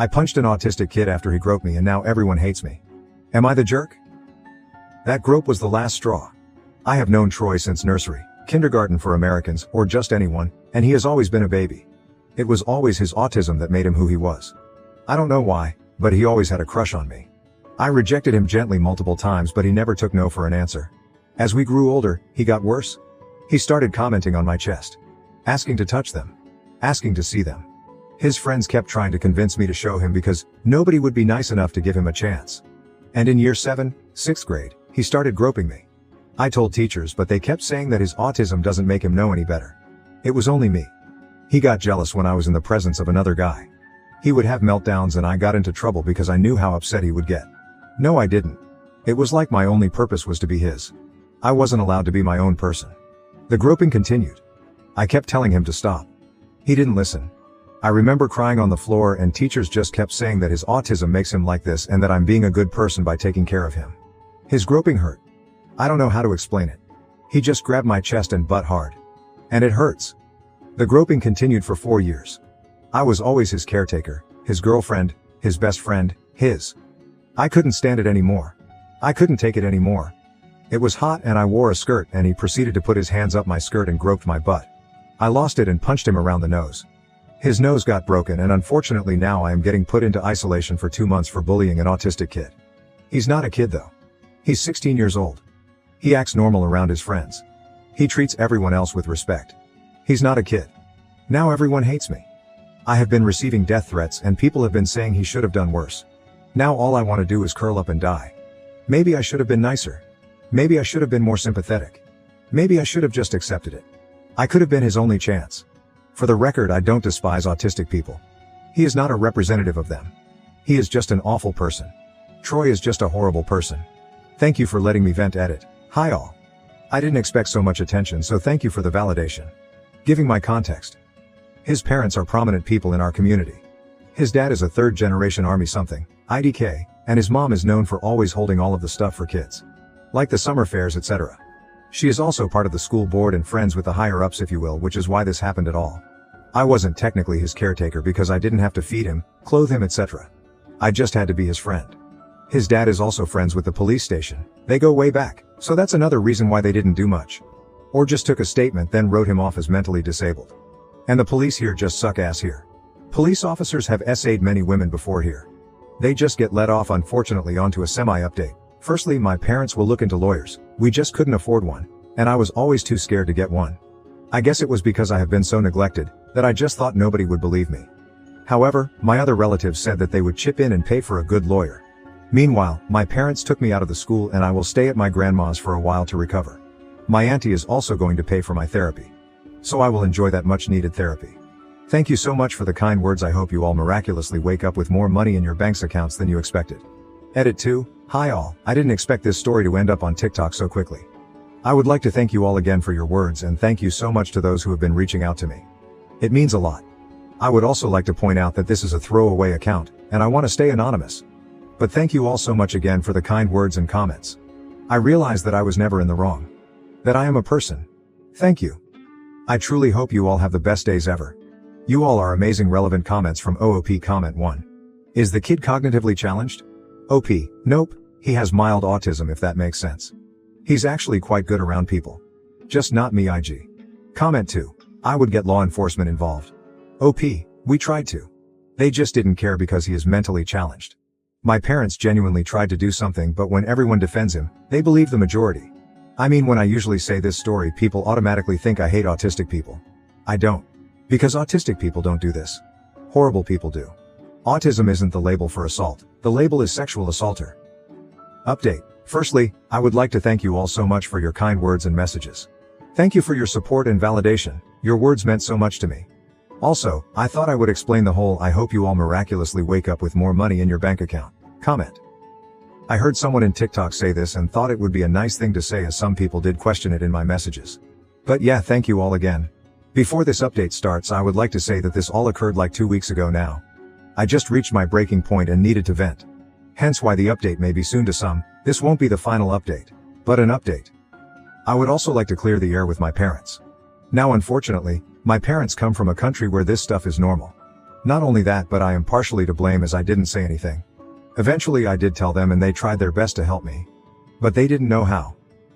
I punched an autistic kid after he groped me and now everyone hates me. Am I the jerk? That grope was the last straw. I have known Troy since nursery, kindergarten for Americans, or just anyone, and he has always been a baby. It was always his autism that made him who he was. I don't know why, but he always had a crush on me. I rejected him gently multiple times, but he never took no for an answer. As we grew older, he got worse. He started commenting on my chest. Asking to touch them. Asking to see them. His friends kept trying to convince me to show him because nobody would be nice enough to give him a chance. And in year 7, 6th grade, he started groping me. I told teachers, but they kept saying that his autism doesn't make him know any better. It was only me. He got jealous when I was in the presence of another guy. He would have meltdowns and I got into trouble because I knew how upset he would get. No, I didn't. It was like my only purpose was to be his. I wasn't allowed to be my own person. The groping continued. I kept telling him to stop. He didn't listen. I remember crying on the floor and teachers just kept saying that his autism makes him like this and that I'm being a good person by taking care of him. His groping hurt. I don't know how to explain it. He just grabbed my chest and butt hard. And it hurts. The groping continued for 4 years. I was always his caretaker, his girlfriend, his best friend, his. I couldn't stand it anymore. I couldn't take it anymore. It was hot and I wore a skirt and he proceeded to put his hands up my skirt and groped my butt. I lost it and punched him around the nose. His nose got broken and unfortunately now I am getting put into isolation for 2 months for bullying an autistic kid. He's not a kid though. He's 16 years old. He acts normal around his friends. He treats everyone else with respect. He's not a kid. Now everyone hates me. I have been receiving death threats and people have been saying he should have done worse. Now all I want to do is curl up and die. Maybe I should have been nicer. Maybe I should have been more sympathetic. Maybe I should have just accepted it. I could have been his only chance. For the record, I don't despise autistic people. He is not a representative of them. He is just an awful person. Troy is just a horrible person. Thank you for letting me vent at it. Hi all. I didn't expect so much attention, so thank you for the validation. Giving my context. His parents are prominent people in our community. His dad is a third-generation Army something, IDK, and his mom is known for always holding all of the stuff for kids. Like the summer fairs, etc. She is also part of the school board and friends with the higher-ups, if you will, which is why this happened at all. I wasn't technically his caretaker because I didn't have to feed him, clothe him, etc. I just had to be his friend. His dad is also friends with the police station. They go way back, so that's another reason why they didn't do much. Or just took a statement then wrote him off as mentally disabled. And the police here just suck ass here. Police officers have SA'd many women before here. They just get let off, unfortunately, onto a semi-update. Firstly, my parents will look into lawyers. We just couldn't afford one, and I was always too scared to get one. I guess it was because I have been so neglected that I just thought nobody would believe me. However, my other relatives said that they would chip in and pay for a good lawyer. Meanwhile, my parents took me out of the school and I will stay at my grandma's for a while to recover. My auntie is also going to pay for my therapy. So I will enjoy that much needed therapy. Thank you so much for the kind words. I hope you all miraculously wake up with more money in your bank's accounts than you expected. Edit 2. Hi all. I didn't expect this story to end up on TikTok so quickly. I would like to thank you all again for your words and thank you so much to those who have been reaching out to me. It means a lot. I would also like to point out that this is a throwaway account, and I want to stay anonymous. But thank you all so much again for the kind words and comments. I realize that I was never in the wrong. That I am a person. Thank you. I truly hope you all have the best days ever. You all are amazing. Relevant comments from OOP. Comment 1. Is the kid cognitively challenged? OP, nope, he has mild autism, if that makes sense. He's actually quite good around people. Just not me. IG. Comment 2. I would get law enforcement involved. OP, we tried to. They just didn't care because he is mentally challenged. My parents genuinely tried to do something, but when everyone defends him, they believe the majority. I mean, when I usually say this story, people automatically think I hate autistic people. I don't. Because autistic people don't do this. Horrible people do. Autism isn't the label for assault. The label is sexual assaulter. Update. Firstly, I would like to thank you all so much for your kind words and messages. Thank you for your support and validation. Your words meant so much to me. Also, I thought I would explain the whole "I hope you all miraculously wake up with more money in your bank account" comment. I heard someone in TikTok say this and thought it would be a nice thing to say, as some people did question it in my messages. But yeah, thank you all again. Before this update starts, I would like to say that this all occurred like 2 weeks ago now. I just reached my breaking point and needed to vent. Hence why the update may be soon to some. This won't be the final update, but an update. I would also like to clear the air with my parents. Now unfortunately, my parents come from a country where this stuff is normal. Not only that, but I am partially to blame as I didn't say anything. Eventually I did tell them and they tried their best to help me. But they didn't know how.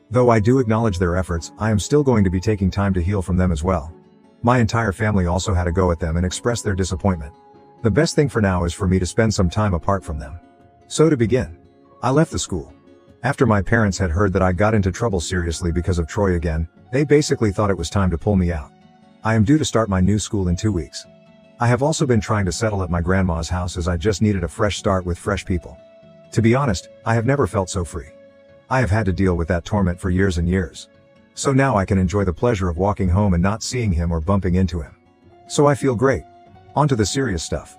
Though I do acknowledge their efforts, I am still going to be taking time to heal from them as well. My entire family also had a go at them and expressed their disappointment. The best thing for now is for me to spend some time apart from them. So to begin, I left the school. After my parents had heard that I got into trouble seriously because of Troy again, they basically thought it was time to pull me out. I am due to start my new school in 2 weeks. I have also been trying to settle at my grandma's house as I just needed a fresh start with fresh people. To be honest, I have never felt so free. I have had to deal with that torment for years and years. So now I can enjoy the pleasure of walking home and not seeing him or bumping into him. So I feel great. On to the serious stuff.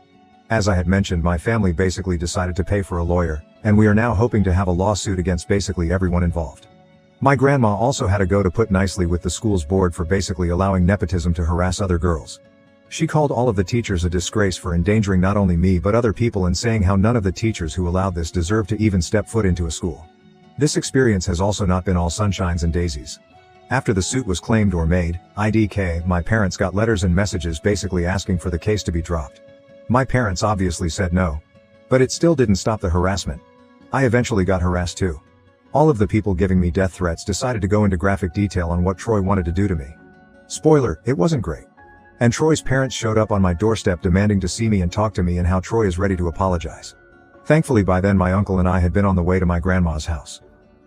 As I had mentioned, my family basically decided to pay for a lawyer, and we are now hoping to have a lawsuit against basically everyone involved. My grandma also had a go, to put nicely, with the school's board for basically allowing nepotism to harass other girls. She called all of the teachers a disgrace for endangering not only me but other people, and saying how none of the teachers who allowed this deserve to even step foot into a school. This experience has also not been all sunshines and daisies. After the suit was claimed or made, IDK, my parents got letters and messages basically asking for the case to be dropped. My parents obviously said no. But it still didn't stop the harassment. I eventually got harassed too. All of the people giving me death threats decided to go into graphic detail on what Troy wanted to do to me. Spoiler, it wasn't great. And Troy's parents showed up on my doorstep demanding to see me and talk to me, and how Troy is ready to apologize. Thankfully by then my uncle and I had been on the way to my grandma's house.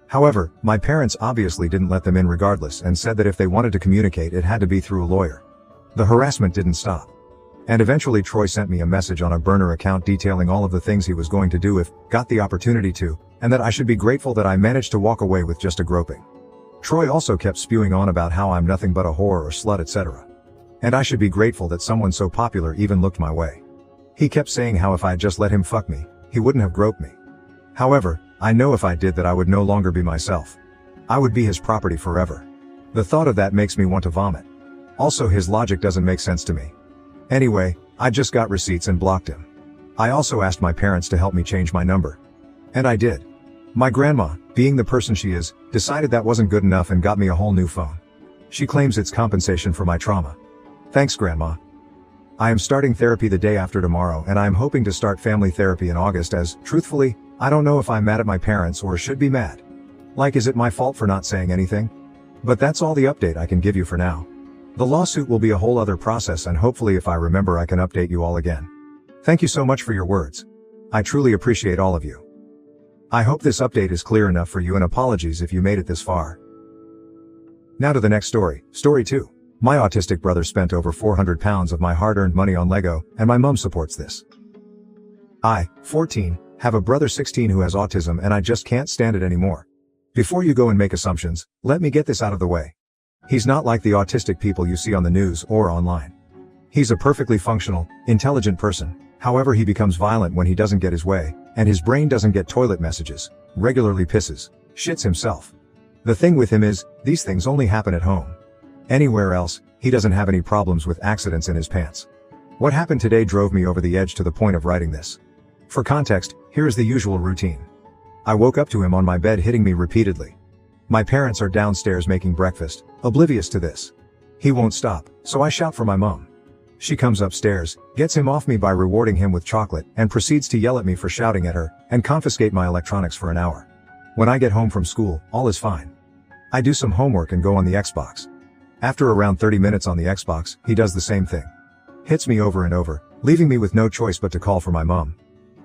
However, my parents obviously didn't let them in regardless, and said that if they wanted to communicate it had to be through a lawyer. The harassment didn't stop. And eventually Troy sent me a message on a burner account detailing all of the things he was going to do if got the opportunity to, and that I should be grateful that I managed to walk away with just a groping. Troy also kept spewing on about how I'm nothing but a whore or slut, etc. And I should be grateful that someone so popular even looked my way. He kept saying how if I had just let him fuck me, he wouldn't have groped me. However, I know if I did that I would no longer be myself. I would be his property forever. The thought of that makes me want to vomit. Also, his logic doesn't make sense to me. Anyway, I just got receipts and blocked him. I also asked my parents to help me change my number. And I did. My grandma, being the person she is, decided that wasn't good enough and got me a whole new phone. She claims it's compensation for my trauma. Thanks, Grandma. I am starting therapy the day after tomorrow, and I am hoping to start family therapy in August, as, truthfully, I don't know if I'm mad at my parents or should be mad. Like, is it my fault for not saying anything? But that's all the update I can give you for now. The lawsuit will be a whole other process, and hopefully if I remember I can update you all again. Thank you so much for your words. I truly appreciate all of you. I hope this update is clear enough for you, and apologies if you made it this far. Now to the next story. Story 2. My autistic brother spent over £400 of my hard-earned money on Lego, and my mum supports this. I, 14, have a brother 16 who has autism, and I just can't stand it anymore. Before you go and make assumptions, let me get this out of the way. He's not like the autistic people you see on the news or online. He's a perfectly functional, intelligent person. However, he becomes violent when he doesn't get his way, and his brain doesn't get toilet messages, regularly pisses, shits himself. The thing with him is, these things only happen at home. Anywhere else, he doesn't have any problems with accidents in his pants. What happened today drove me over the edge to the point of writing this. For context, here is the usual routine. I woke up to him on my bed hitting me repeatedly. My parents are downstairs making breakfast, oblivious to this. He won't stop, so I shout for my mom. She comes upstairs, gets him off me by rewarding him with chocolate, and proceeds to yell at me for shouting at her, and confiscate my electronics for an hour. When I get home from school, all is fine. I do some homework and go on the Xbox. After around 30 minutes on the Xbox, he does the same thing. Hits me over and over, leaving me with no choice but to call for my mom.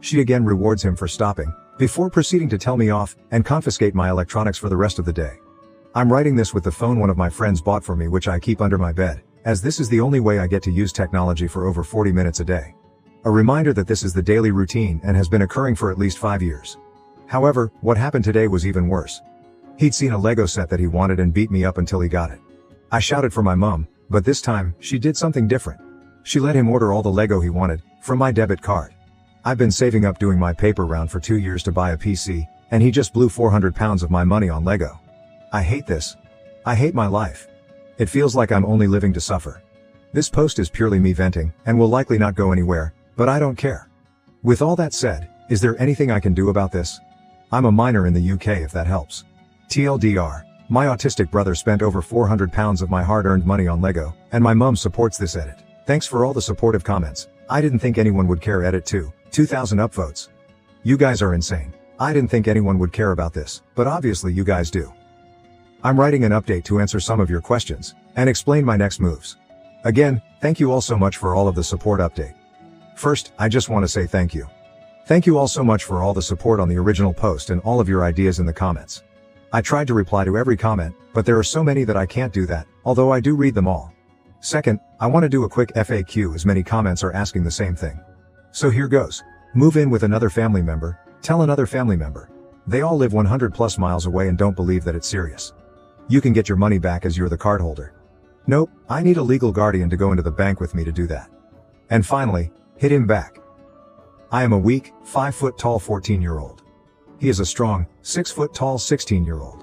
She again rewards him for stopping, before proceeding to tell me off, and confiscate my electronics for the rest of the day. I'm writing this with the phone one of my friends bought for me, which I keep under my bed, as this is the only way I get to use technology for over 40 minutes a day. A reminder that this is the daily routine and has been occurring for at least 5 years. However, what happened today was even worse. He'd seen a Lego set that he wanted and beat me up until he got it. I shouted for my mom, but this time, she did something different. She let him order all the Lego he wanted, from my debit card. I've been saving up doing my paper round for 2 years to buy a PC, and he just blew £400 of my money on Lego. I hate this. I hate my life. It feels like I'm only living to suffer. This post is purely me venting, and will likely not go anywhere, but I don't care. With all that said, is there anything I can do about this? I'm a minor in the UK, if that helps. TLDR. My autistic brother spent over £400 of my hard-earned money on Lego, and my mum supports this edit. Thanks for all the supportive comments. I didn't think anyone would care. Edit 2,000 upvotes. You guys are insane. I didn't think anyone would care about this, but obviously you guys do. I'm writing an update to answer some of your questions and explain my next moves. Again, thank you all so much for all of the support. Update. First, I just want to say thank you. Thank you all so much for all the support on the original post and all of your ideas in the comments. I tried to reply to every comment, but there are so many that I can't do that, although I do read them all. Second, I want to do a quick FAQ as many comments are asking the same thing. So here goes. Move in with another family member, tell another family member. They all live 100+ miles away and don't believe that it's serious. You can get your money back as you're the cardholder. Nope, I need a legal guardian to go into the bank with me to do that. And finally, hit him back. I am a weak, 5 foot tall 14-year-old. He is a strong, 6 foot tall 16-year-old.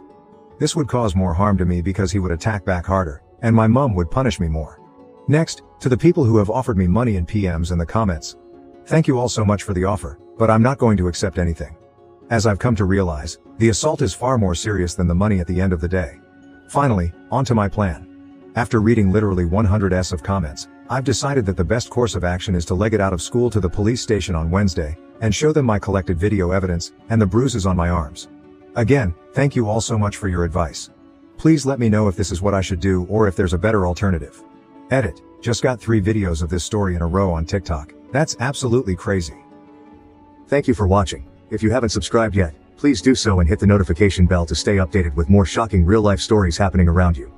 This would cause more harm to me because he would attack back harder, and my mom would punish me more. Next, to the people who have offered me money in PMs and the comments. Thank you all so much for the offer, but I'm not going to accept anything. As I've come to realize, the assault is far more serious than the money at the end of the day. Finally, on to my plan. After reading literally 100s of comments, I've decided that the best course of action is to leg it out of school to the police station on Wednesday, and show them my collected video evidence, and the bruises on my arms. Again, thank you all so much for your advice. Please let me know if this is what I should do or if there's a better alternative. Edit. Just got 3 videos of this story in a row on TikTok. That's absolutely crazy. Thank you for watching. If you haven't subscribed yet, please do so and hit the notification bell to stay updated with more shocking real-life stories happening around you.